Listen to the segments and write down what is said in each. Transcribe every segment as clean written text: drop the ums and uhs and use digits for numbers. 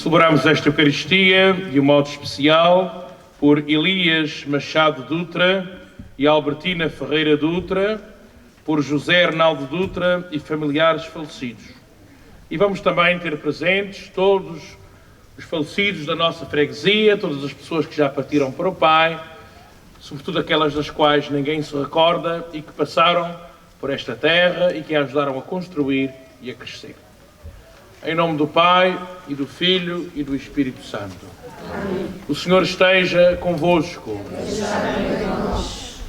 Celebramos esta Eucaristia de um modo especial por Elias Machado Dutra e Albertina Ferreira Dutra, por José Arnaldo Dutra e familiares falecidos. E vamos também ter presentes todos os falecidos da nossa freguesia, todas as pessoas que já partiram para o Pai, sobretudo aquelas das quais ninguém se recorda e que passaram por esta terra e que a ajudaram a construir e a crescer. Em nome do Pai, e do Filho, e do Espírito Santo. Amém. O Senhor esteja convosco.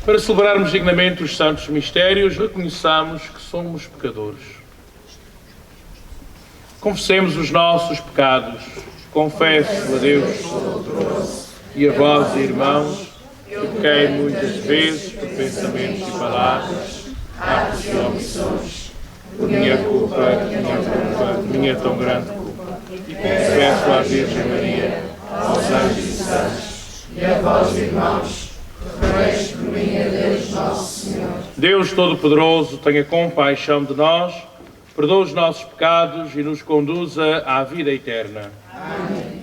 Para celebrarmos dignamente os santos mistérios, reconheçamos que somos pecadores. Confessemos os nossos pecados. Confesso a Deus Todo-Poderoso e a vós, irmãos, que pequei muitas vezes por pensamentos e palavras, atos e omissões, por minha tão grande culpa. Peço à Virgem Maria, aos anjos e santos, e a vós, irmãos, rogueis por mim a Deus Nosso Senhor. Deus Todo-Poderoso, tenha compaixão de nós, perdoa os nossos pecados e nos conduza à vida eterna. Amém.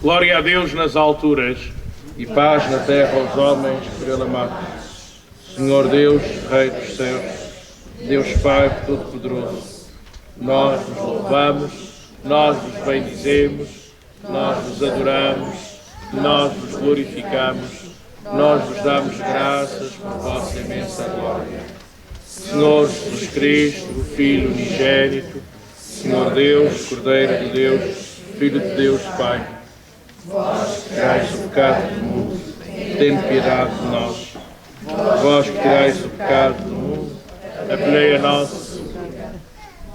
Glória a Deus nas alturas e paz na terra aos homens por ele amados. Senhor Deus, Rei dos céus, Deus Pai Todo-Poderoso, nós vos louvamos, nós vos bendizemos, nós vos adoramos, nós vos glorificamos, nós vos damos graças por vossa imensa glória. Senhor Jesus Cristo, o Filho unigênito, Senhor Deus, Cordeiro de Deus, Filho de Deus, Pai, vós que tirais o pecado do mundo, tende piedade de nós. Vós que tirais o pecado do mundo, apelei a nossa.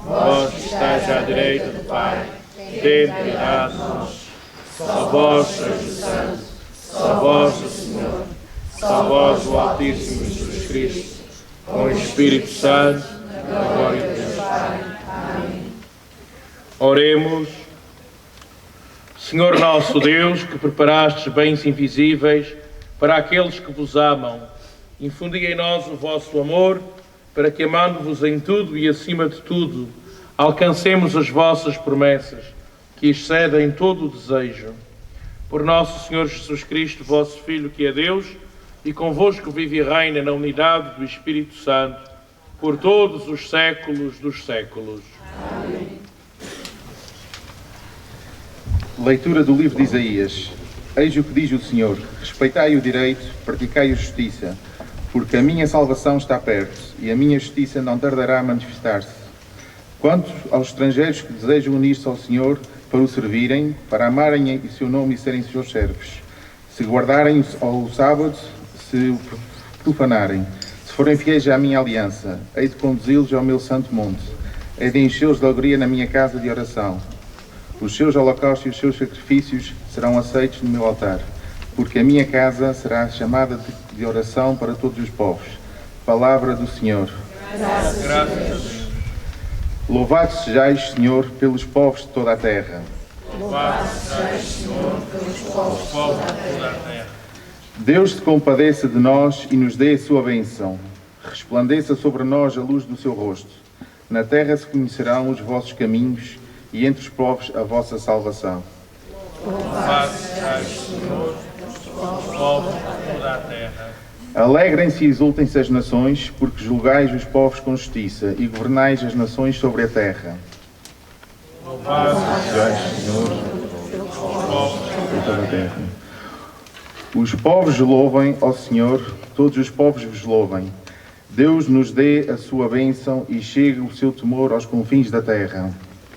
Vós que estáis à direita do Pai, tende piedade de nós. Só vós sois o Santo, só vós o Senhor, só vós o Altíssimo Jesus Cristo, com o Espírito Santo, na glória de Deus. Amém. Oremos. Senhor nosso Deus, que preparastes bens invisíveis para aqueles que vos amam, infundi em nós o vosso amor, para que, amando-vos em tudo e acima de tudo, alcancemos as vossas promessas, que excedem todo o desejo. Por nosso Senhor Jesus Cristo, vosso Filho, que é Deus, e convosco vive e reina na unidade do Espírito Santo, por todos os séculos dos séculos. Amém. Leitura do livro de Isaías. Eis o que diz o Senhor: respeitai o direito, praticai a justiça, porque a minha salvação está perto, e a minha justiça não tardará a manifestar-se. Quanto aos estrangeiros que desejam unir-se ao Senhor para o servirem, para amarem o seu nome e serem seus servos, se guardarem o sábado, se o profanarem, se forem fiéis à minha aliança, hei de conduzi-los ao meu santo monte, hei de enchê-los de alegria na minha casa de oração. Os seus holocaustos e os seus sacrifícios serão aceitos no meu altar, porque a minha casa será chamada de oração para todos os povos. Palavra do Senhor. Graças a Deus. Louvado sejais, Senhor, pelos povos de toda a terra. Louvado sejais, Senhor, pelos povos de toda a terra. Deus se compadeça de nós e nos dê a sua bênção. Resplandeça sobre nós a luz do seu rosto. Na terra se conhecerão os vossos caminhos e entre os povos a vossa salvação. Louvado sejas, Senhor, os povos de toda a terra. Alegrem-se e exultem-se as nações, porque julgais os povos com justiça e governais as nações sobre a terra. Louvado Sejais, Senhor, os povos de toda a terra. Os povos louvem ao Senhor, todos os povos vos louvem. Deus nos dê a sua bênção e chegue o seu temor aos confins da terra.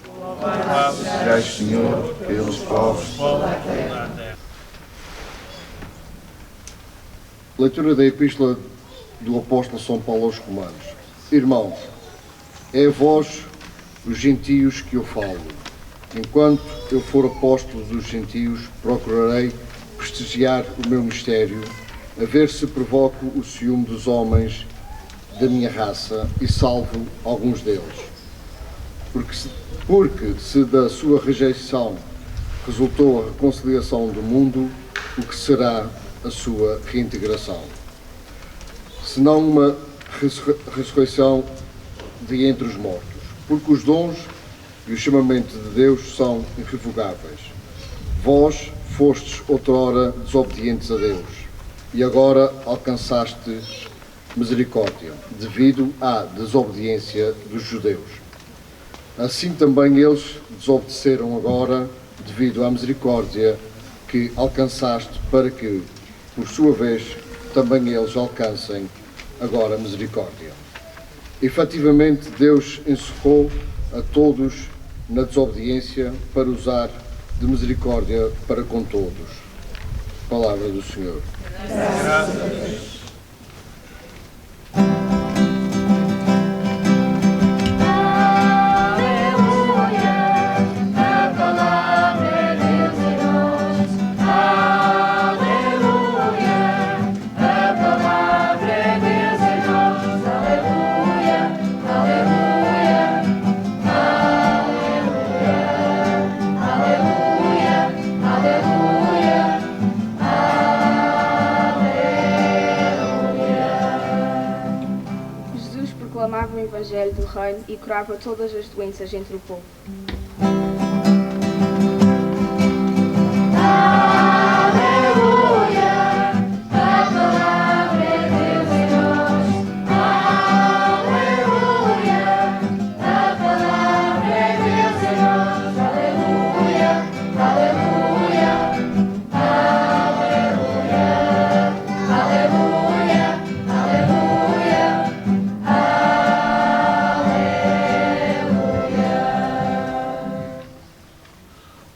Louvado Sejais, Senhor, pelos povos. de toda a terra. Leitura da Epístola do Apóstolo São Paulo aos Romanos. Irmãos, é a vós, os gentios, que eu falo. Enquanto eu for apóstolo dos gentios, procurarei prestigiar o meu mistério, a ver se provoco o ciúme dos homens da minha raça e salvo alguns deles. Porque se da sua rejeição resultou a reconciliação do mundo, o que será a sua reintegração? Senão uma ressurreição de entre os mortos, porque os dons e o chamamento de Deus são irrevogáveis. Vós fostes outrora desobedientes a Deus, e agora alcançastes misericórdia, devido à desobediência dos judeus. Assim também eles desobedeceram agora, devido à misericórdia que alcançaste, para que, por sua vez, também eles alcancem agora misericórdia. Efetivamente, Deus encerrou a todos na desobediência para usar de misericórdia para com todos. Palavra do Senhor. Graças a Deus. Proclamava o Evangelho do Reino e curava todas as doenças entre o povo.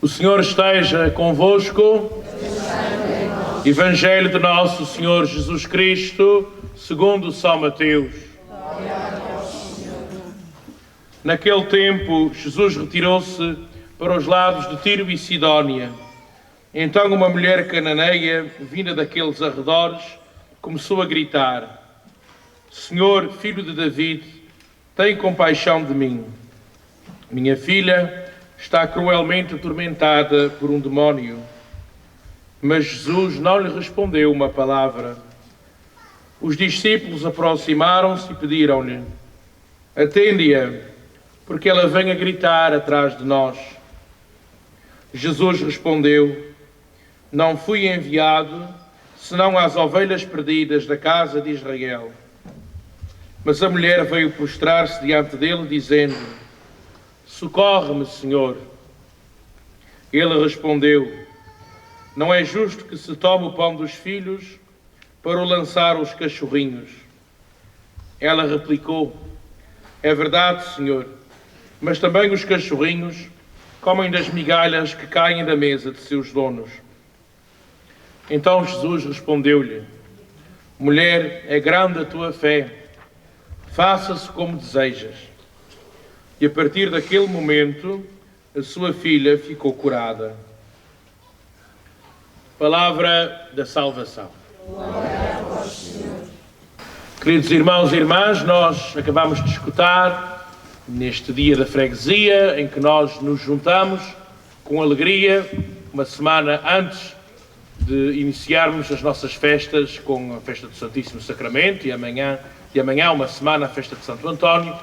O Senhor esteja convosco. Evangelho de nosso Senhor Jesus Cristo, segundo São Mateus. Naquele tempo, Jesus retirou-se para os lados de Tiro e Sidónia. Então uma mulher cananeia, vinda daqueles arredores, começou a gritar: Senhor, filho de David, tem compaixão de mim. Minha filha está cruelmente atormentada por um demónio. Mas Jesus não lhe respondeu uma palavra. Os discípulos aproximaram-se e pediram-lhe: atende-a, porque ela vem a gritar atrás de nós. Jesus respondeu: não fui enviado senão às ovelhas perdidas da casa de Israel. Mas a mulher veio prostrar-se diante dele, dizendo: socorre-me, Senhor. Ele respondeu: não é justo que se tome o pão dos filhos para o lançar aos cachorrinhos. Ela replicou: é verdade, Senhor, mas também os cachorrinhos comem das migalhas que caem da mesa de seus donos. Então Jesus respondeu-lhe: mulher, é grande a tua fé, faça-se como desejas. E a partir daquele momento, a sua filha ficou curada. Palavra da salvação. Glória a vós, Senhor. Queridos irmãos e irmãs, nós acabamos de escutar, neste dia da freguesia, em que nós nos juntamos com alegria, uma semana antes de iniciarmos as nossas festas, com a festa do Santíssimo Sacramento e amanhã uma semana a festa de Santo António.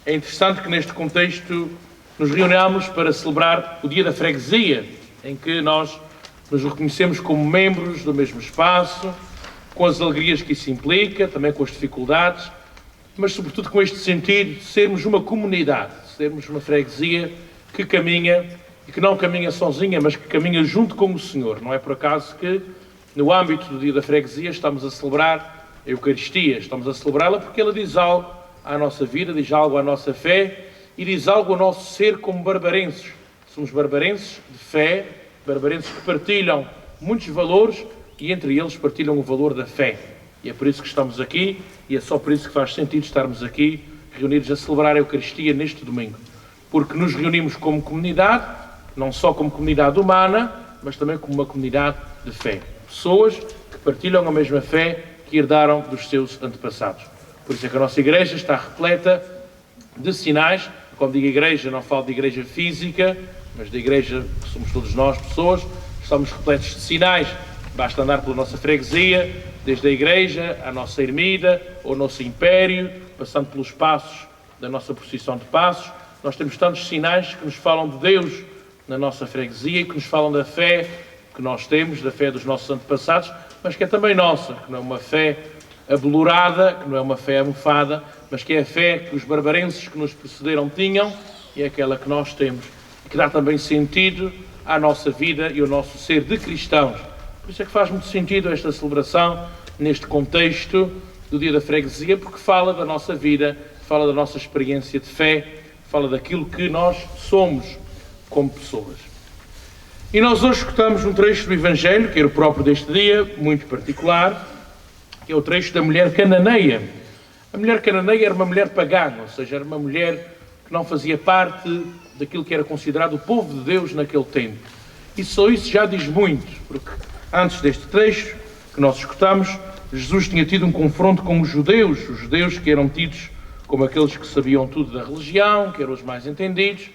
É interessante que neste contexto nos reunamos para celebrar o Dia da Freguesia, em que nós nos reconhecemos como membros do mesmo espaço, com as alegrias que isso implica, também com as dificuldades, mas sobretudo com este sentido de sermos uma comunidade, sermos uma freguesia que caminha, e que não caminha sozinha, mas que caminha junto com o Senhor. Não é por acaso que, no âmbito do Dia da Freguesia, estamos a celebrar a Eucaristia, estamos a celebrá-la porque ela diz algo à nossa vida, diz algo à nossa fé e diz algo ao nosso ser como barbarenses. Somos barbarenses de fé, barbarenses que partilham muitos valores e entre eles partilham o valor da fé. E é por isso que estamos aqui e é só por isso que faz sentido estarmos aqui reunidos a celebrar a Eucaristia neste domingo. Porque nos reunimos como comunidade, não só como comunidade humana, mas também como uma comunidade de fé. Pessoas que partilham a mesma fé que herdaram dos seus antepassados. Por isso é que a nossa igreja está repleta de sinais. Quando digo igreja, não falo de igreja física, mas da igreja que somos todos nós, pessoas. Estamos repletos de sinais. Basta andar pela nossa freguesia, desde a igreja, à nossa ermida, ao nosso império, passando pelos passos da nossa procissão de passos. Nós temos tantos sinais que nos falam de Deus na nossa freguesia e que nos falam da fé que nós temos, da fé dos nossos antepassados, mas que é também nossa, que não é uma fé abolorada, que não é uma fé almofada, mas que é a fé que os barbarenses que nos precederam tinham e é aquela que nós temos, e que dá também sentido à nossa vida e ao nosso ser de cristãos. Por isso é que faz muito sentido esta celebração neste contexto do Dia da Freguesia, porque fala da nossa vida, fala da nossa experiência de fé, fala daquilo que nós somos como pessoas. E nós hoje escutamos um trecho do Evangelho, que era o próprio deste dia, muito particular, que é o trecho da mulher cananeia. A mulher cananeia era uma mulher pagã, ou seja, era uma mulher que não fazia parte daquilo que era considerado o povo de Deus naquele tempo. E só isso já diz muito, porque antes deste trecho que nós escutamos, Jesus tinha tido um confronto com os judeus que eram tidos como aqueles que sabiam tudo da religião, que eram os mais entendidos,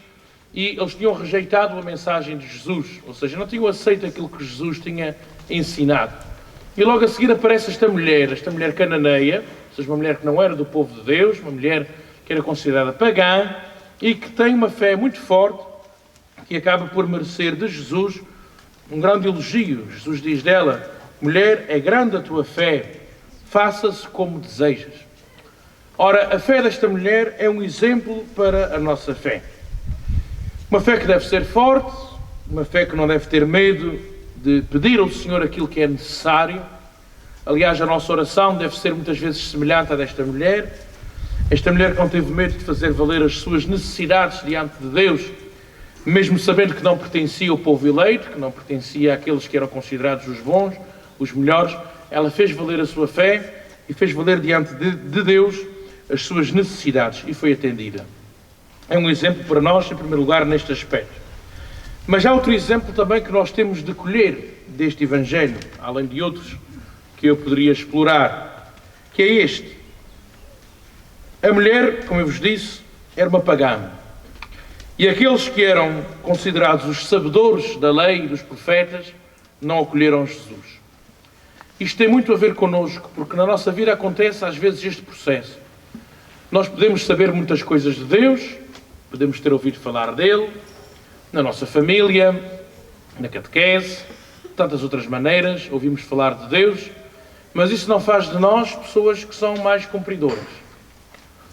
e eles tinham rejeitado a mensagem de Jesus, ou seja, não tinham aceito aquilo que Jesus tinha ensinado. E logo a seguir aparece esta mulher cananeia, ou seja, uma mulher que não era do povo de Deus, uma mulher que era considerada pagã e que tem uma fé muito forte, que acaba por merecer de Jesus um grande elogio. Jesus diz dela: mulher, é grande a tua fé, faça-se como desejas. Ora, a fé desta mulher é um exemplo para a nossa fé. Uma fé que deve ser forte, uma fé que não deve ter medo de pedir ao Senhor aquilo que é necessário. Aliás, a nossa oração deve ser muitas vezes semelhante à desta mulher. Esta mulher que não teve medo de fazer valer as suas necessidades diante de Deus, mesmo sabendo que não pertencia ao povo eleito, que não pertencia àqueles que eram considerados os bons, os melhores, ela fez valer a sua fé e fez valer diante de Deus as suas necessidades e foi atendida. É um exemplo para nós, em primeiro lugar, neste aspecto. Mas há outro exemplo também que nós temos de colher deste Evangelho, além de outros que eu poderia explorar, que é este. A mulher, como eu vos disse, era uma pagã. E aqueles que eram considerados os sabedores da lei e dos profetas não acolheram Jesus. Isto tem muito a ver connosco, porque na nossa vida acontece às vezes este processo. Nós podemos saber muitas coisas de Deus, podemos ter ouvido falar dele, na nossa família, na catequese, de tantas outras maneiras, ouvimos falar de Deus, mas isso não faz de nós pessoas que são mais cumpridoras.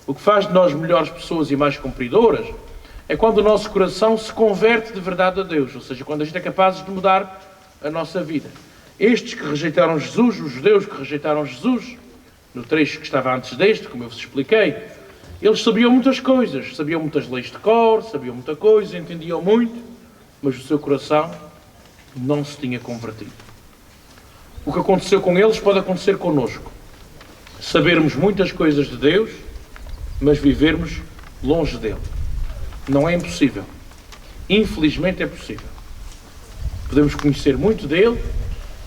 O que faz de nós melhores pessoas e mais cumpridoras é quando o nosso coração se converte de verdade a Deus, ou seja, quando a gente é capaz de mudar a nossa vida. Estes que rejeitaram Jesus, os judeus que rejeitaram Jesus, no trecho que estava antes deste, como eu vos expliquei, eles sabiam muitas coisas, sabiam muitas leis de cor, sabiam muita coisa, entendiam muito, mas o seu coração não se tinha convertido. O que aconteceu com eles pode acontecer connosco. Sabermos muitas coisas de Deus, mas vivermos longe dele. Não é impossível. Infelizmente é possível. Podemos conhecer muito dele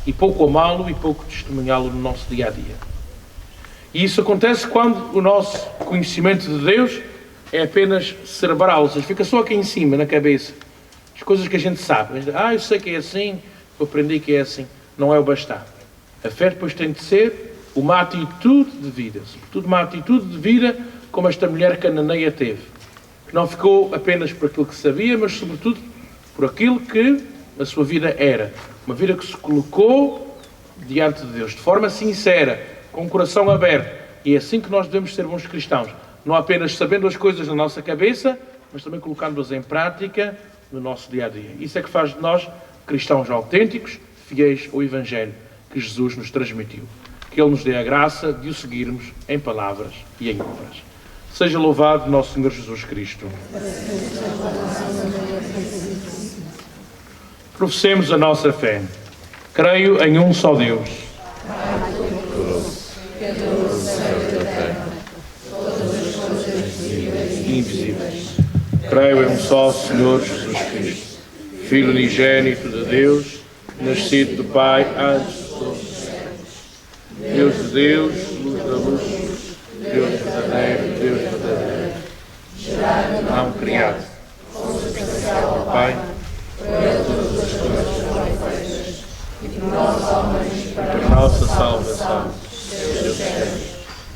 e pouco amá-lo e pouco testemunhá-lo no nosso dia-a-dia. E isso acontece quando o nosso conhecimento de Deus é apenas cerebral, ou seja, fica só aqui em cima, na cabeça. As coisas que a gente sabe. Eu sei que é assim, eu aprendi que é assim. Não é o bastar. A fé depois tem de ser uma atitude de vida. Sobretudo uma atitude de vida como esta mulher cananeia teve. que não ficou apenas por aquilo que sabia, mas sobretudo por aquilo que a sua vida era. Uma vida que se colocou diante de Deus, de forma sincera, com o coração aberto. E é assim que nós devemos ser bons cristãos. Não apenas sabendo as coisas na nossa cabeça, mas também colocando-as em prática no nosso dia-a-dia. Isso é que faz de nós cristãos autênticos, fiéis ao Evangelho que Jesus nos transmitiu. Que Ele nos dê a graça de o seguirmos em palavras e em obras. Seja louvado nosso Senhor Jesus Cristo. Professemos a nossa fé. Creio em um só Deus. Invisíveis. Creio em um só Senhor Jesus Cristo, Filho unigênito de Deus, nascido do Pai antes de todos. Deus de Deus, luz da luz, Deus verdadeiro, não criado, substancial ao Pai, e por nossa salvação, Deus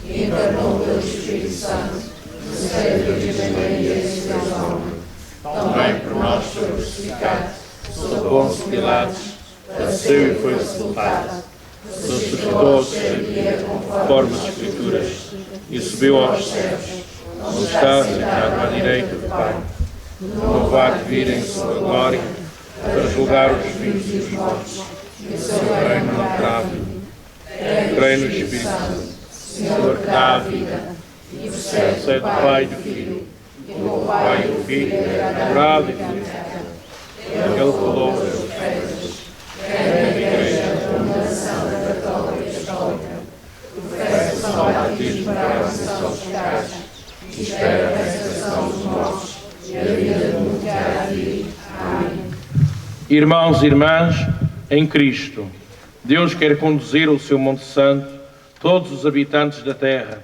e encarnou pelo Espírito Santo, no seio da Virgem Maria e seu homem, também por nós foi crucificado, sob Pôncio Pilatos, padeceu e foi sepultado, ressuscitou ao terceiro dia, conforme as Escrituras, e subiu aos céus, onde está sentado à direita do Pai, não há de vir em sua glória, para julgar os vivos e os mortos, e o seu reino não terá fim. Creio no Espírito Santo, Senhor que dá a vida, e procede do Pai e do Filho, e com o Pai e o Filho, adorado e glorificado. Ele falou pelos profetas, creio na Igreja, uma nação católica e apostólica, que professa o batismo para a redenção dos pecados, e espera a ressurreição dos mortos e a vida do mundo que há de vir. Amém. Irmãos e irmãs, em Cristo, Deus quer conduzir ao seu Monte Santo todos os habitantes da terra.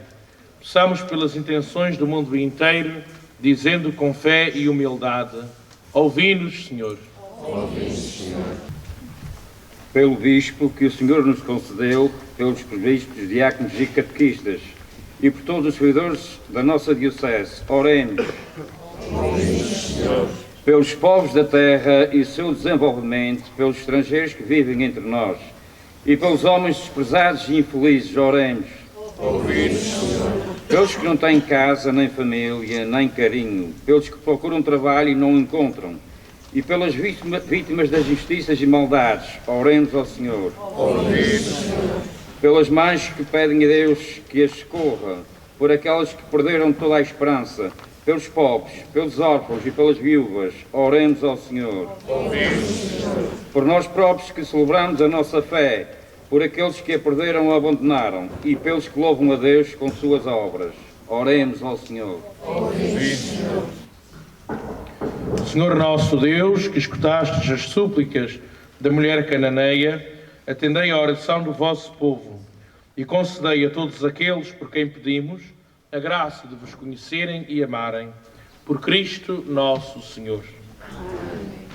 Peçamos pelas intenções do mundo inteiro, dizendo com fé e humildade: ouvi-nos, Senhor. Ouvi-nos, Senhor. Pelo Bispo que o Senhor nos concedeu, pelos presbíteros, diáconos e catequistas, e por todos os servidores da nossa Diocese, oremos. Ouvi-nos, Senhor. Pelos povos da terra e seu desenvolvimento, pelos estrangeiros que vivem entre nós, e pelos homens desprezados e infelizes, oremos. Ouvi-nos, Senhor. Pelos que não têm casa, nem família, nem carinho, pelos que procuram trabalho e não o encontram, e pelas vítimas das injustiças e maldades, oremos ao Senhor. Ouvi-nos, Senhor. Pelas mães que pedem a Deus que as socorra, por aquelas que perderam toda a esperança, pelos pobres, pelos órfãos e pelas viúvas, oremos ao Senhor. Ouvi-nos, Senhor. Por nós próprios que celebramos a nossa fé, por aqueles que a perderam ou abandonaram, e pelos que louvam a Deus com suas obras, oremos ao Senhor. Ouvi-nos, Senhor. Senhor nosso Deus, que escutastes as súplicas da mulher cananeia, atendei a oração do vosso povo e concedei a todos aqueles por quem pedimos a graça de vos conhecerem e amarem. Por Cristo nosso Senhor. Amém.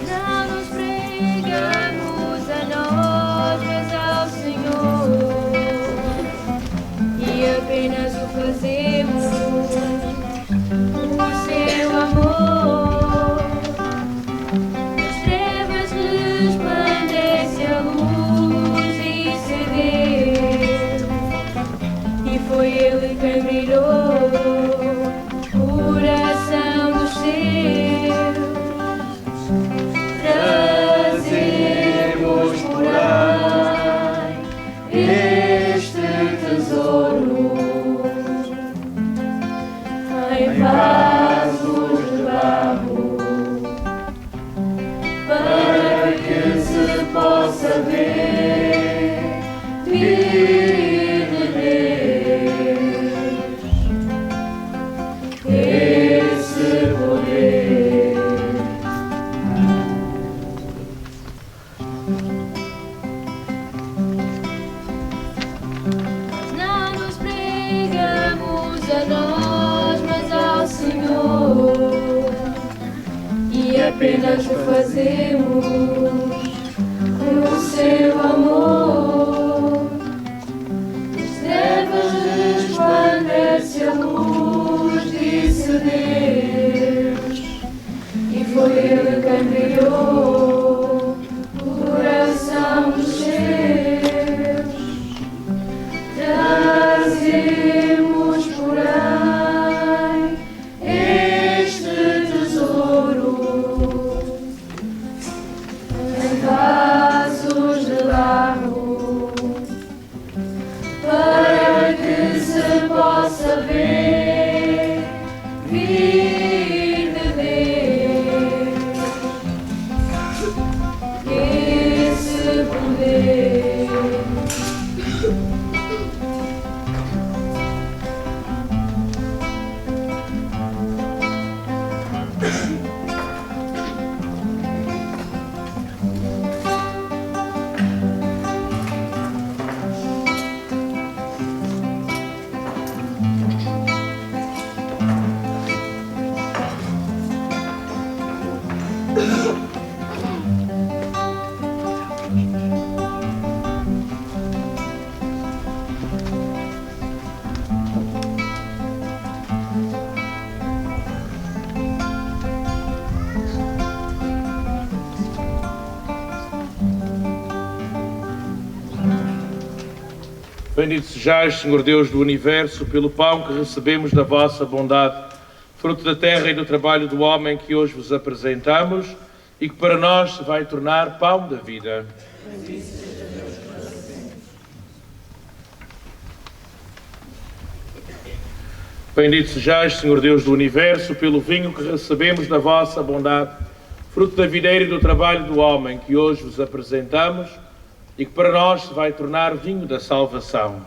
Não nos pregamos a nós, mas ao Senhor, e apenas o fazemos por seu amor. Nas trevas resplandece a luz e se deu, e foi Ele quem brilhou, coração dos seus. Trazemos por aí este tesouro em vasos de barro, para que se possa ver vir de Deus esse poder. Não nos pregamos a nós, mas ao Senhor, apenas o fazemos no seu amor. As trevas resplandece a luz, disse Deus, e foi Ele quem brilhou o coração dos seus. Trazemos, porém, este tesouro em vasos de barro, para que se possa ver, vir de Deus, esse poder. Bendito sejais, Senhor Deus do Universo, pelo pão que recebemos da vossa bondade, fruto da terra e do trabalho do homem que hoje vos apresentamos e que para nós se vai tornar pão da vida. Bendito sejais, Senhor Deus do Universo, pelo vinho que recebemos da vossa bondade, fruto da videira e do trabalho do homem que hoje vos apresentamos e que para nós se vai tornar vinho da salvação.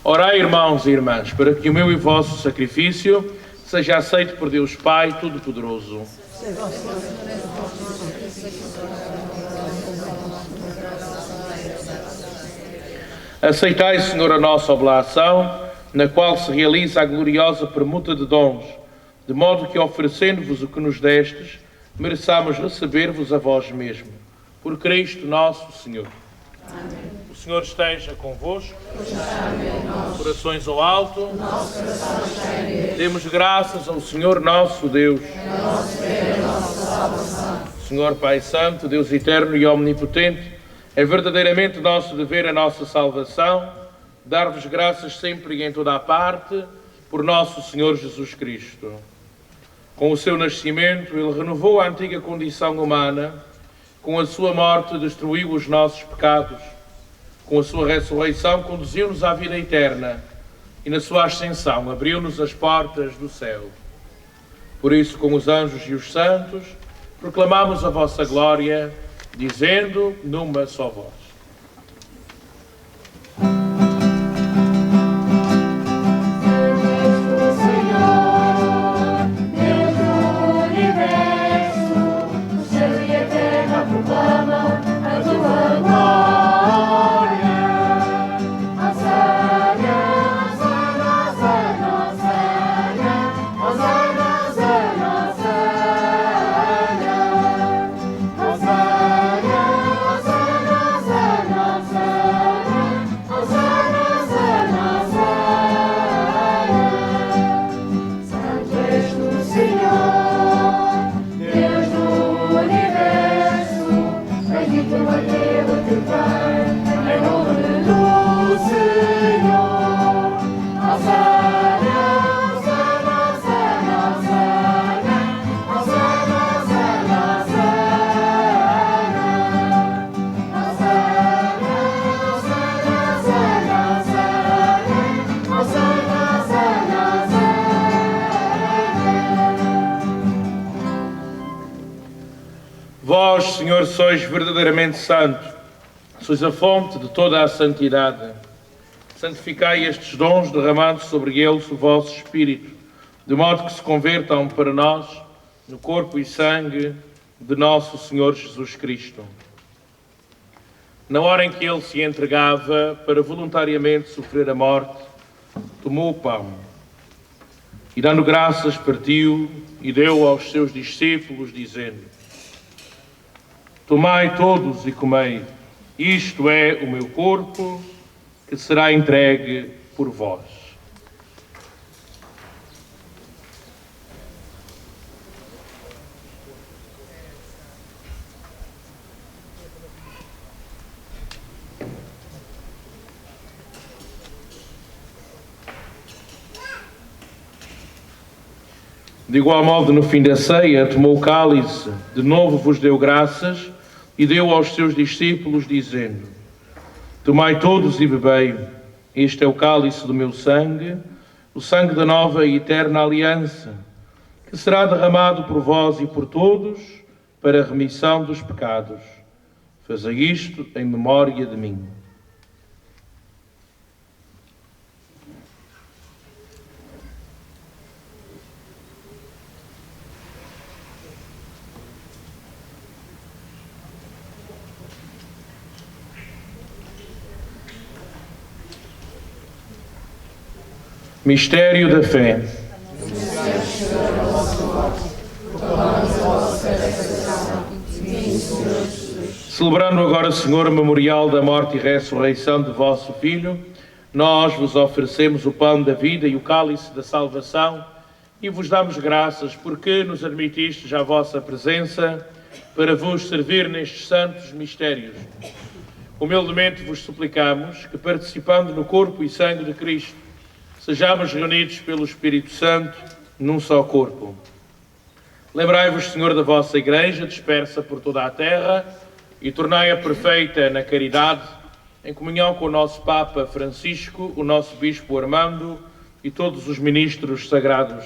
Orai, irmãos e irmãs, para que o meu e o vosso sacrifício seja aceito por Deus Pai Todo-Poderoso. Aceitai, Senhor, a nossa oblação, na qual se realiza a gloriosa permuta de dons, de modo que, oferecendo-vos o que nos destes, mereçamos receber-vos a vós mesmo. Por Cristo nosso Senhor. Amém. O Senhor esteja convosco. Corações ao alto. Demos graças ao Senhor nosso Deus. Senhor Pai Santo, Deus eterno e omnipotente, é verdadeiramente nosso dever a nossa salvação, dar-vos graças sempre e em toda a parte, por nosso Senhor Jesus Cristo. Com o seu nascimento, Ele renovou a antiga condição humana, com a sua morte destruiu os nossos pecados, com a sua ressurreição conduziu-nos à vida eterna e na sua ascensão abriu-nos as portas do céu. Por isso, com os anjos e os santos, proclamamos a vossa glória, dizendo numa só voz. Vós, Senhor, sois verdadeiramente santo, sois a fonte de toda a santidade. Santificai estes dons, derramando sobre eles o vosso Espírito, de modo que se convertam para nós no corpo e sangue de nosso Senhor Jesus Cristo. na hora em que ele se entregava para voluntariamente sofrer a morte, tomou o pão e, dando graças, partiu e deu aos seus discípulos, dizendo: tomai todos e comei, isto é o meu corpo, que será entregue por vós. De igual modo, no fim da ceia, tomou o cálice, de novo vos deu graças e deu aos seus discípulos, dizendo: tomai todos e bebei, este é o cálice do meu sangue, o sangue da nova e eterna aliança, que será derramado por vós e por todos para a remissão dos pecados. Fazei isto em memória de mim. Mistério da fé. Celebrando agora, Senhor, o memorial da morte e ressurreição de vosso Filho, nós vos oferecemos o pão da vida e o cálice da salvação e vos damos graças porque nos admitistes à vossa presença para vos servir nestes santos mistérios. Humildemente vos suplicamos que, participando no corpo e sangue de Cristo, sejamos reunidos pelo Espírito Santo num só corpo. Lembrai-vos, Senhor, da vossa Igreja, dispersa por toda a terra, e tornai-a perfeita na caridade, em comunhão com o nosso Papa Francisco, o nosso Bispo Armando e todos os ministros sagrados.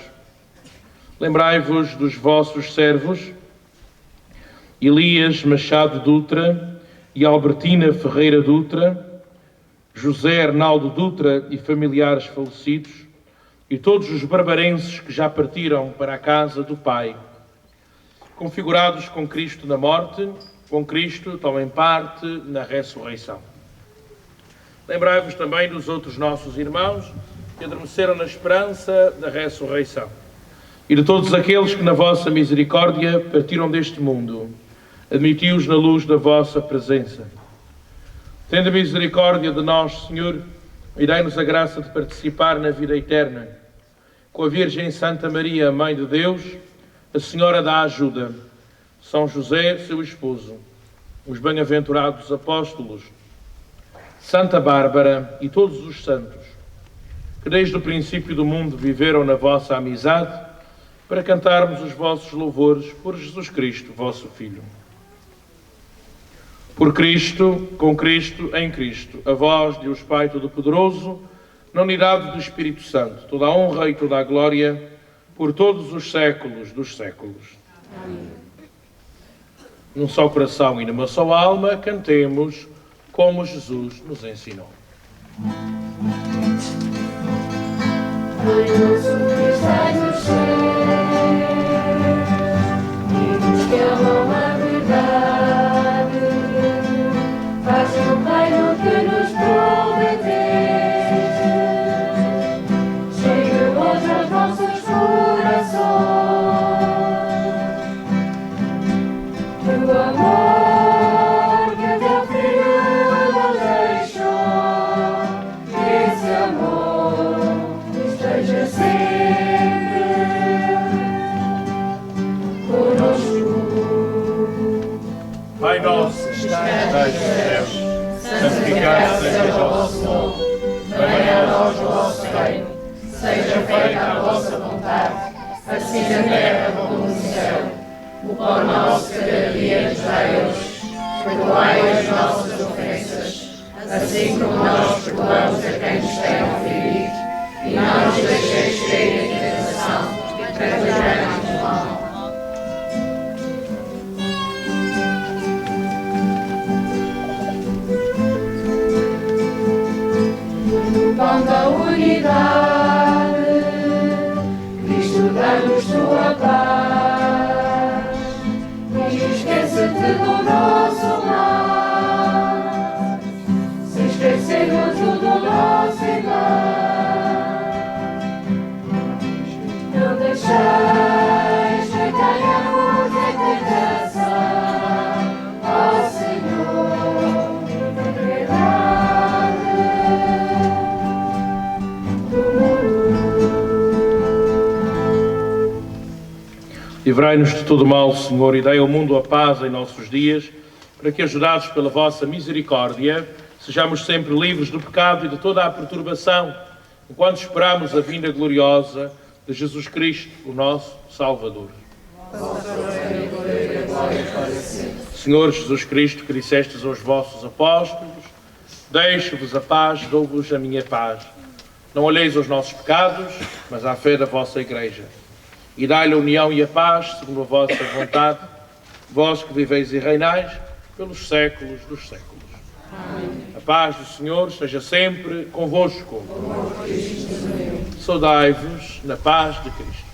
Lembrai-vos dos vossos servos, Elias Machado Dutra e Albertina Ferreira Dutra, José Arnaldo Dutra e familiares falecidos, e todos os barbarenses que já partiram para a casa do Pai, configurados com Cristo na morte, com Cristo tomem parte na ressurreição. Lembrai-vos também dos outros nossos irmãos que adormeceram na esperança da ressurreição, e de todos aqueles que na vossa misericórdia partiram deste mundo. Admiti-os na luz da vossa presença. Tende misericórdia de nós, Senhor, e dai-nos a graça de participar na vida eterna. Com a Virgem Santa Maria, Mãe de Deus, a Senhora da Ajuda, São José, seu esposo, os bem-aventurados apóstolos, Santa Bárbara e todos os santos, que desde o princípio do mundo viveram na vossa amizade, para cantarmos os vossos louvores por Jesus Cristo, vosso Filho. Por Cristo, com Cristo, em Cristo, a vós, Deus Pai Todo-Poderoso, na unidade do Espírito Santo, toda a honra e toda a glória, por todos os séculos dos séculos. Amém. Num só coração e numa só alma, cantemos como Jesus nos ensinou. Pai nosso que estás no céu, e nos que amam a verdade, faz o reino que nos prometeste, chegue hoje aos nossos corações, teu amor que teu Filho nos deixou, esse amor esteja sempre conosco. Pai nosso que estás nos céus, santificado seja o vosso nome. Venha a nós o vosso reino. Seja feita a vossa vontade, assim na terra como no céu. O pão nosso de cada dia nos dai hoje. Perdoai as nossas ofensas, assim como nós perdoamos a quem nos tem ofendido. E não nos deixeis cair em tentação, mas livrai-nos do mal. No pão da unidade, Cristo dá-nos tua paz, e esquece-te do nosso mal, Livrai-nos de todo mal, Senhor, e dai ao mundo a paz em nossos dias, para que, ajudados pela vossa misericórdia, sejamos sempre livres do pecado e de toda a perturbação, enquanto esperamos a vinda gloriosa de Jesus Cristo, o nosso Salvador. Senhor Jesus Cristo, que dissestes aos vossos apóstolos: deixo-vos a paz, dou-vos a minha paz. Não olheis aos nossos pecados, mas à fé da vossa Igreja. E dai-lhe a união e a paz, segundo a vossa vontade, vós que viveis e reinais pelos séculos dos séculos. Amém. A paz do Senhor esteja sempre convosco. Saudai-vos na paz de Cristo.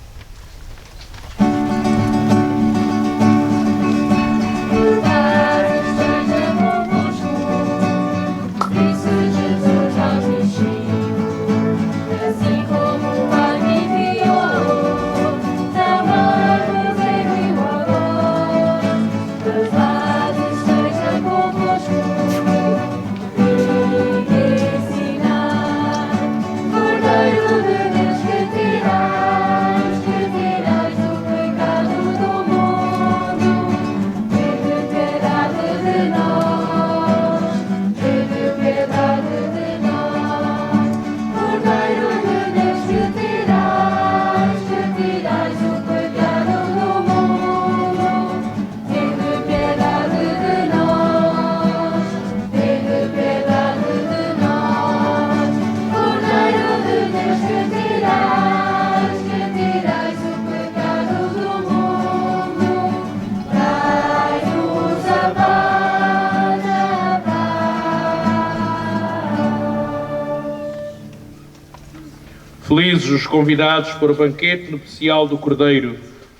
Felizes os convidados para o banquete nupcial do Cordeiro.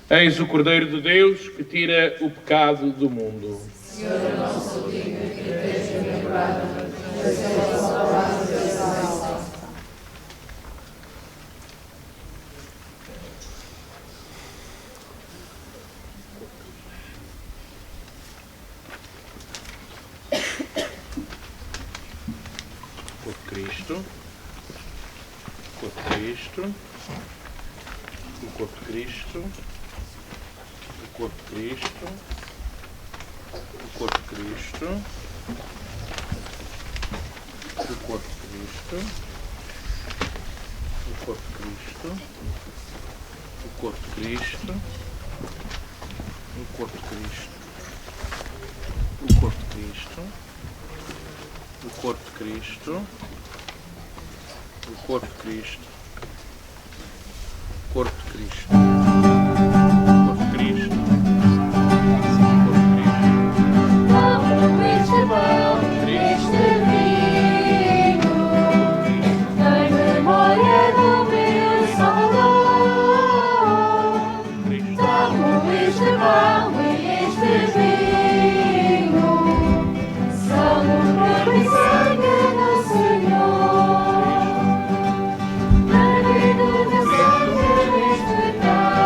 Eis o Cordeiro de Deus que tira o pecado do mundo. Senhor, eu não sou digno que esteja minha palavra, mas é a vossa palavra que eu salvo. Por Cristo. O corpo de Cristo, o corpo de Cristo, o corpo de Cristo, o corpo de Cristo, o corpo de Cristo, o corpo de Cristo, o corpo de Cristo, o corpo de Cristo, o corpo de Cristo, o corpo de Cristo, o corpo de Cristo, o corpo de Cristo, o corpo de Cristo, Este pão, este vinho, em memória do meu Salvador. Tomo este pão e este vinho, são o corpo e sangue do Senhor. Na vida do sangue deste pão.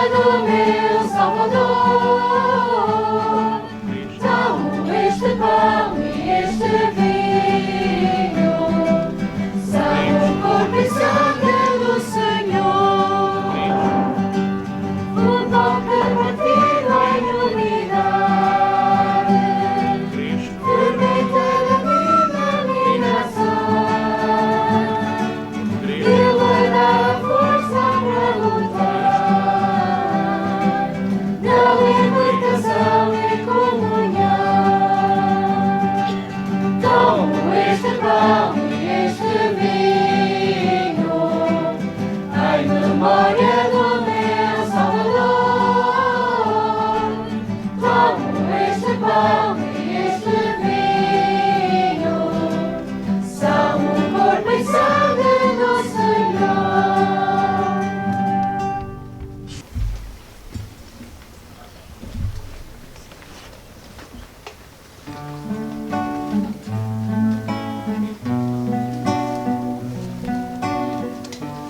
do meu Salvador. Tomo este pão e este vinho, são o corpo e sangue do Senhor. O pão que partido em unidade permite a minha nação. Ele dá força para lutar, na libertação e comunhão. Tomo este pão e este vinho, em memória do meu Salvador. Tomo este pão e este vinho, são o corpo e sangue do Senhor.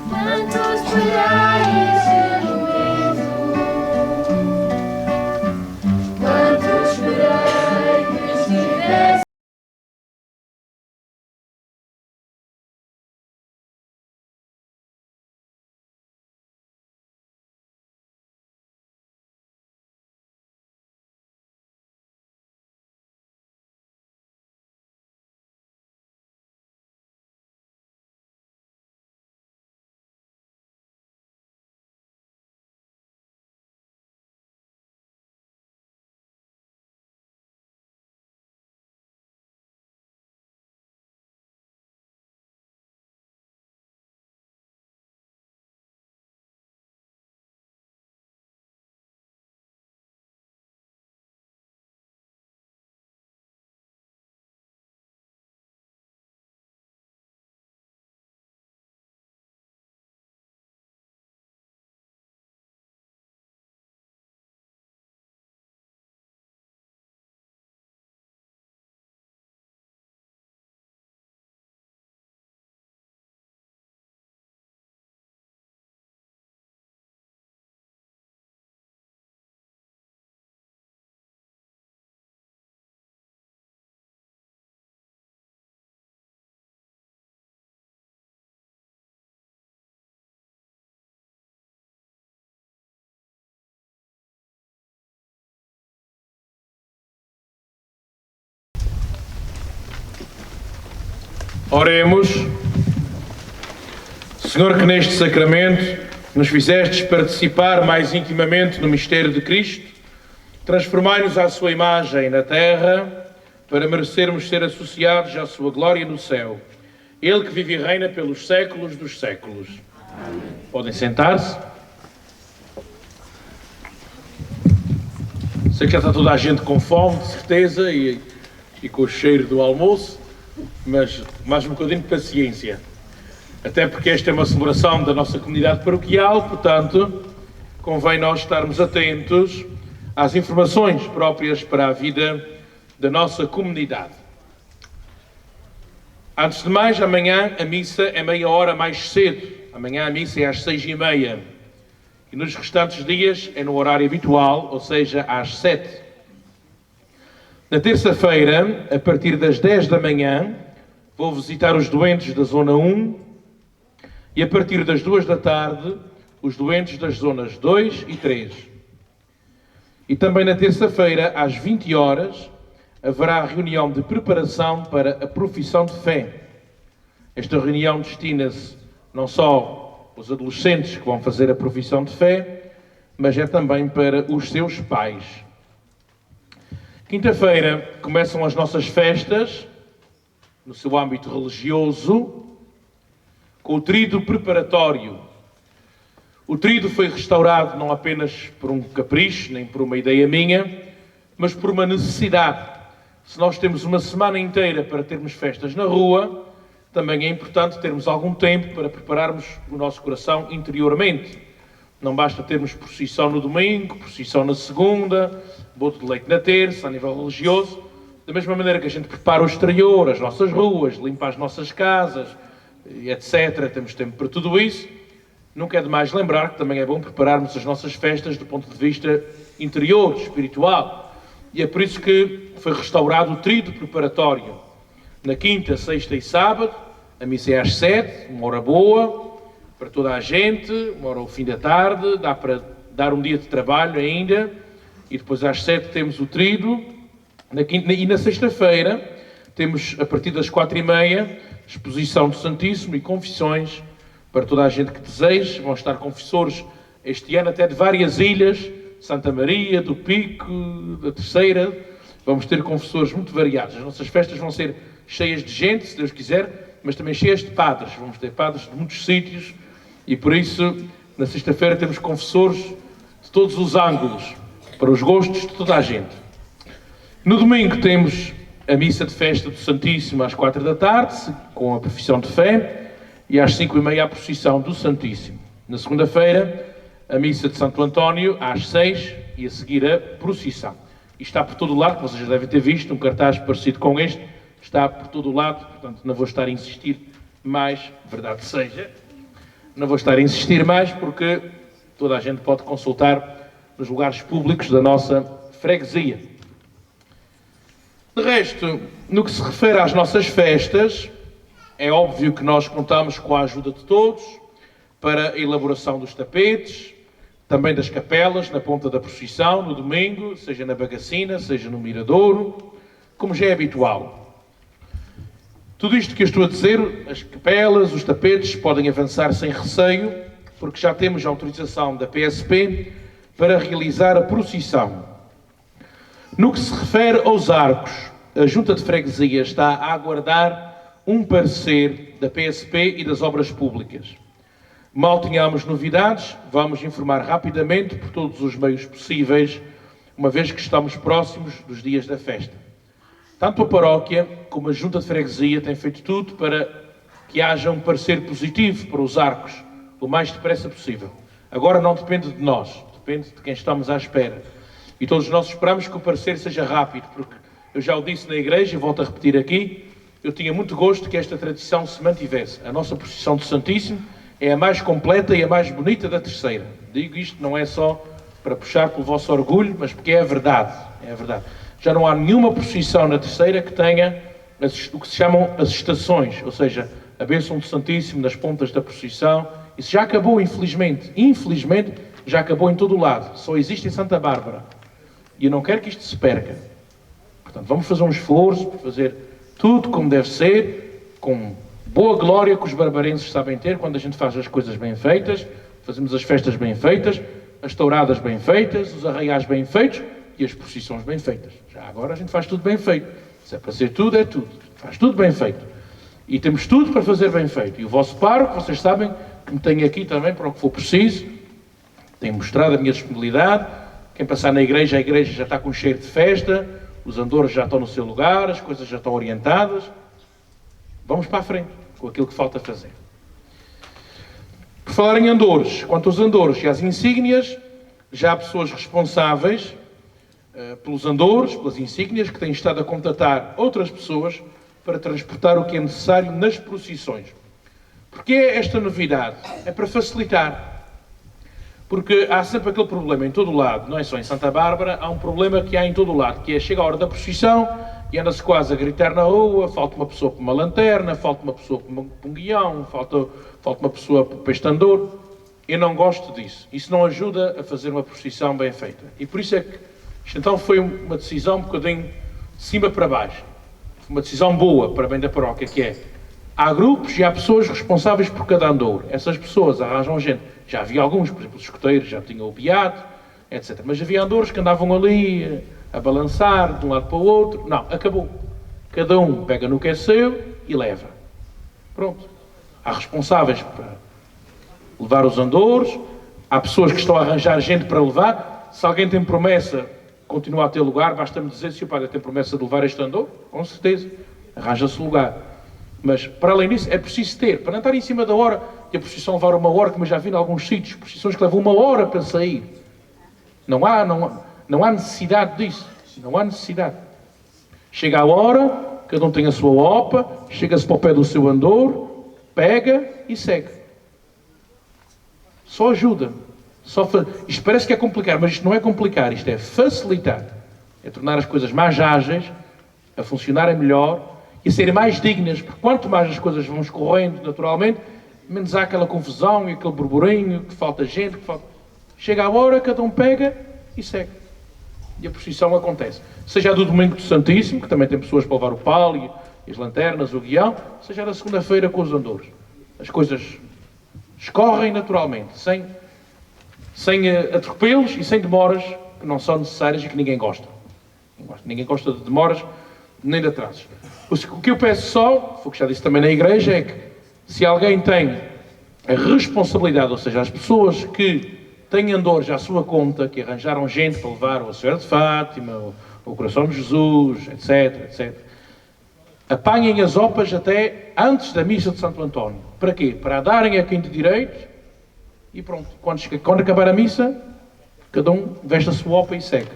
Quantos esperais este momento? Quantos esperai que estivesse? Oremos. Senhor, que neste sacramento nos fizestes participar mais intimamente no mistério de Cristo, transformai-nos à sua imagem na terra, para merecermos ser associados à sua glória no céu. Ele que vive e reina pelos séculos dos séculos. Amém. Podem sentar-se. Sei que já está toda a gente com fome, de certeza, e com o cheiro do almoço, mas mais um bocadinho de paciência. Até porque esta é uma celebração da nossa comunidade paroquial, portanto, convém nós estarmos atentos às informações próprias para a vida da nossa comunidade. Antes de mais, amanhã a missa é meia hora mais cedo. Amanhã a missa é às 6h30. E nos restantes dias é no horário habitual, ou seja, às 7. Na terça-feira, a partir das 10 da manhã, vou visitar os doentes da Zona 1 e a partir das 2 da tarde, os doentes das Zonas 2 e 3. E também na terça-feira, às 20 horas, haverá a reunião de preparação para a profissão de fé. Esta reunião destina-se não só aos adolescentes que vão fazer a profissão de fé, mas é também para os seus pais. Quinta-feira começam as nossas festas, no seu âmbito religioso, com o tríduo preparatório. O tríduo foi restaurado não apenas por um capricho, nem por uma ideia minha, mas por uma necessidade. Se nós temos uma semana inteira para termos festas na rua, também é importante termos algum tempo para prepararmos o nosso coração interiormente. Não basta termos procissão no domingo, procissão na segunda, boto de leite na terça, a nível religioso. Da mesma maneira que a gente prepara o exterior, as nossas ruas, limpa as nossas casas, etc. Temos tempo para tudo isso. nunca é demais lembrar que também é bom prepararmos as nossas festas do ponto de vista interior, espiritual. E é por isso que foi restaurado o tríduo preparatório. Na quinta, sexta e sábado, a missa é às 7, uma hora boa, para toda a gente, uma hora ao fim da tarde, dá para dar um dia de trabalho ainda, e depois às 7 temos o tríduo, e na sexta-feira temos, a partir das 4h30, exposição do Santíssimo e confissões para toda a gente que deseje. Vão estar confessores este ano até de várias ilhas, Santa Maria, do Pico, da Terceira. Vamos ter confessores muito variados. As nossas festas vão ser cheias de gente, se Deus quiser, mas também cheias de padres. Vamos ter padres de muitos sítios e por isso, na sexta-feira, temos confessores de todos os ângulos, para os gostos de toda a gente. No domingo temos a missa de festa do Santíssimo às 4 da tarde, com a profissão de fé, e às 5h30 a procissão do Santíssimo. Na segunda-feira, a missa de Santo António às 6 e a seguir a procissão. E está por todo o lado, que vocês já devem ter visto, um cartaz parecido com este, está por todo o lado, portanto não vou estar a insistir mais, verdade seja, não vou estar a insistir mais porque toda a gente pode consultar nos lugares públicos da nossa freguesia. De resto, no que se refere às nossas festas, é óbvio que nós contamos com a ajuda de todos para a elaboração dos tapetes, também das capelas, na ponta da procissão, no domingo, seja na Bagacina, seja no Miradouro, como já é habitual. Tudo isto que eu estou a dizer, as capelas, os tapetes, podem avançar sem receio, porque já temos a autorização da PSP para realizar a procissão. No que se refere aos arcos, a Junta de Freguesia está a aguardar um parecer da PSP e das obras públicas. Mal tenhamos novidades, vamos informar rapidamente por todos os meios possíveis, uma vez que estamos próximos dos dias da festa. Tanto a paróquia como a Junta de Freguesia têm feito tudo para que haja um parecer positivo para os arcos, o mais depressa possível. Agora não depende de nós, depende de quem estamos à espera. E todos nós esperamos que o parecer seja rápido, porque eu já o disse na igreja e volto a repetir aqui, eu tinha muito gosto que esta tradição se mantivesse. A nossa procissão do Santíssimo é a mais completa e a mais bonita da Terceira. Digo isto não é só para puxar pelo vosso orgulho, mas porque é a verdade. É a verdade. Já não há nenhuma procissão na Terceira que tenha o que se chamam as estações, ou seja, a bênção do Santíssimo nas pontas da procissão. Isso já acabou, infelizmente. Infelizmente, já acabou em todo o lado. Só existe em Santa Bárbara. E eu não quero que isto se perca. Portanto, vamos fazer um esforço para fazer tudo como deve ser, com boa glória que os barbarenses sabem ter quando a gente faz as coisas bem feitas, fazemos as festas bem feitas, as touradas bem feitas, os arraiais bem feitos e as procissões bem feitas. Já agora a gente faz tudo bem feito. Se é para ser tudo, é tudo. Faz tudo bem feito. E temos tudo para fazer bem feito. E o vosso pároco, vocês sabem que me tenho aqui também para o que for preciso. Tenho mostrado a minha disponibilidade. Quem passar na igreja, a igreja já está com cheiro de festa, os andores já estão no seu lugar, as coisas já estão orientadas. Vamos para a frente com aquilo que falta fazer. Por falar em andores, quanto aos andores e às insígnias, já há pessoas responsáveis pelos andores, pelas insígnias, que têm estado a contatar outras pessoas para transportar o que é necessário nas procissões. Porquê esta novidade? É para facilitar. Porque há sempre aquele problema em todo o lado, não é só em Santa Bárbara, há um problema que há em todo o lado, que é chega a hora da procissão e anda-se quase a gritar na rua, falta uma pessoa com uma lanterna, falta uma pessoa com um guião, falta uma pessoa para este andor. Eu não gosto disso. Isso não ajuda a fazer uma procissão bem feita. E por isso é que isto então foi uma decisão um bocadinho de cima para baixo. Uma decisão boa para bem da paróquia, que é, há grupos e há pessoas responsáveis por cada andor. Essas pessoas arranjam gente. Já havia alguns, por exemplo, os escoteiros já tinham o beato, etc. Mas havia andores que andavam ali a balançar de um lado para o outro. Não, acabou. Cada um pega no que é seu e leva. Pronto. Há responsáveis para levar os andores, há pessoas que estão a arranjar gente para levar. Se alguém tem promessa, continua a ter lugar, basta-me dizer se o padre tem promessa de levar este andor, com certeza, arranja-se lugar. Mas, para além disso, é preciso ter, para não estar em cima da hora, e a procissão levar uma hora, como eu já vi em alguns sítios, procissões que levam uma hora para sair. Não há necessidade disso. Não há necessidade. Chega a hora, cada um tem a sua opa, chega-se para o pé do seu andor, pega e segue. Só ajuda. Isto parece que é complicar, mas isto não é complicar, isto é facilitar. É tornar as coisas mais ágeis, a funcionarem melhor e a serem mais dignas, porque quanto mais as coisas vão escorrendo naturalmente, menos há aquela confusão e aquele burburinho, que falta gente, Chega a hora, cada um pega e segue. E a procissão acontece. Seja a do Domingo do Santíssimo, que também tem pessoas para levar o pálio, as lanternas, o guião, seja a da segunda-feira com os andores. As coisas escorrem naturalmente, sem atropelos e sem demoras que não são necessárias e que ninguém gosta. Ninguém gosta de demoras nem de atrasos. O que eu peço só, foi o que já disse também na igreja, é que se alguém tem a responsabilidade, ou seja, as pessoas que têm andores à sua conta, que arranjaram gente para levar o Senhor de Fátima, o Coração de Jesus, etc. Apanhem as opas até antes da missa de Santo António. Para quê? Para a darem a quem de direito e pronto. Quando acabar a missa, cada um veste a sua opa e segue.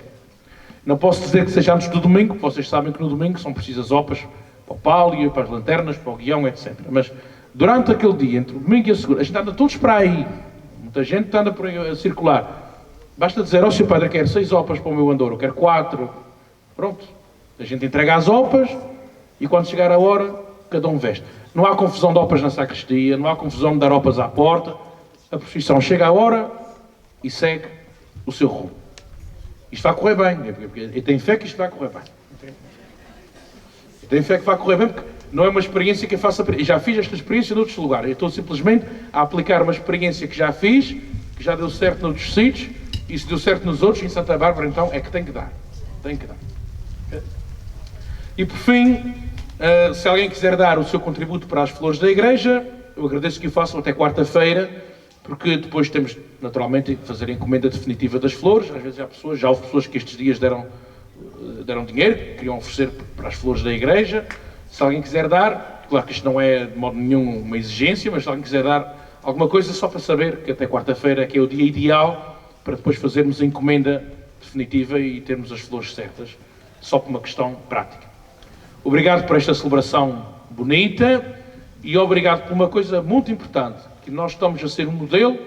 Não posso dizer que seja antes do domingo, porque vocês sabem que no domingo são precisas opas para o pálio, para as lanternas, para o guião, etc. Mas durante aquele dia, entre o domingo e a segunda, a gente anda todos para aí. Muita gente anda por aí a circular. Basta dizer, Sr. Padre, eu quero 6 opas para o meu andor, eu quero 4. Pronto. A gente entrega as opas e quando chegar a hora, cada um veste. Não há confusão de opas na sacristia, não há confusão de dar opas à porta. A procissão chega à hora e segue o seu rumo. Isto vai correr bem. Eu tenho fé que isto vai correr bem. Eu tenho fé que vai correr bem porque não é uma experiência que eu faça. Já fiz esta experiência noutros lugares. Eu estou simplesmente a aplicar uma experiência que já fiz, que já deu certo noutros sítios, e se deu certo nos outros, em Santa Bárbara, então é que tem que dar. Tem que dar. E por fim, se alguém quiser dar o seu contributo para as flores da igreja, eu agradeço que o façam até quarta-feira, porque depois temos, naturalmente, que fazer a encomenda definitiva das flores. Às vezes já houve pessoas que estes dias deram dinheiro, que queriam oferecer para as flores da igreja. Se alguém quiser dar, claro que isto não é de modo nenhum uma exigência, mas se alguém quiser dar alguma coisa, só para saber que até quarta-feira é que é o dia ideal para depois fazermos a encomenda definitiva e termos as flores certas, só por uma questão prática. Obrigado por esta celebração bonita e obrigado por uma coisa muito importante, que nós estamos a ser um modelo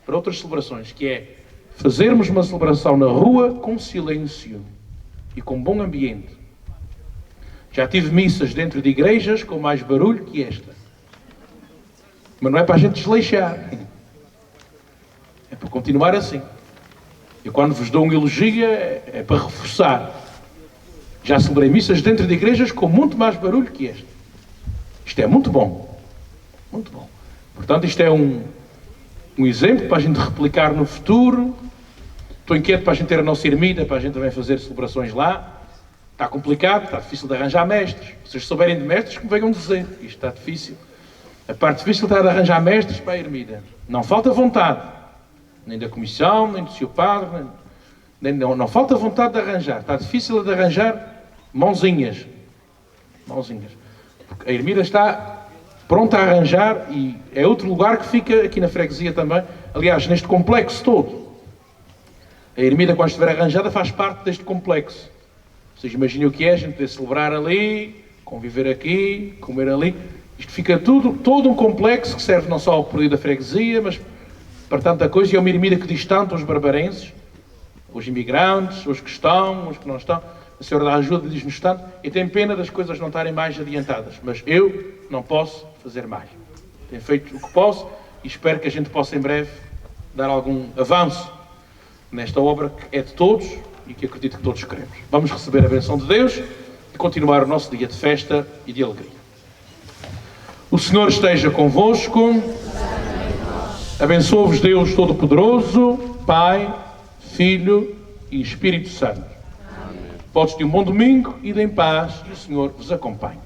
para outras celebrações, que é fazermos uma celebração na rua com silêncio e com bom ambiente. Já tive missas dentro de igrejas com mais barulho que esta. Mas não é para a gente desleixar. É para continuar assim. Eu quando vos dou um elogio é para reforçar. Já celebrei missas dentro de igrejas com muito mais barulho que esta. Isto é muito bom. Muito bom. Portanto, isto é um exemplo para a gente replicar no futuro. Estou inquieto para a gente ter a nossa ermida, para a gente também fazer celebrações lá. Está complicado, está difícil de arranjar mestres. Se vocês souberem de mestres, que me venham dizer. Isto está difícil. A parte difícil está de arranjar mestres para a ermida. Não falta vontade. Nem da comissão, nem do seu padre. Não falta vontade de arranjar. Está difícil de arranjar mãozinhas. Mãozinhas. Porque a ermida está pronta a arranjar e é outro lugar que fica aqui na freguesia também. Aliás, neste complexo todo. A ermida, quando estiver arranjada, faz parte deste complexo. Vocês imaginem o que é a gente poder celebrar ali, conviver aqui, comer ali. Isto fica todo um complexo que serve não só ao poder da freguesia, mas para tanta coisa. E é uma ermida que diz tanto aos barbarenses, os imigrantes, os que estão, os que não estão. A Senhora da Ajuda diz-nos tanto. E tenho pena das coisas não estarem mais adiantadas. Mas eu não posso fazer mais. Tenho feito o que posso e espero que a gente possa em breve dar algum avanço nesta obra que é de todos e que acredito que todos queremos. Vamos receber a benção de Deus e continuar o nosso dia de festa e de alegria. O Senhor esteja convosco. Abençoe-vos Deus Todo-Poderoso, Pai, Filho e Espírito Santo. Votos de um bom domingo e de em paz, e o Senhor vos acompanhe.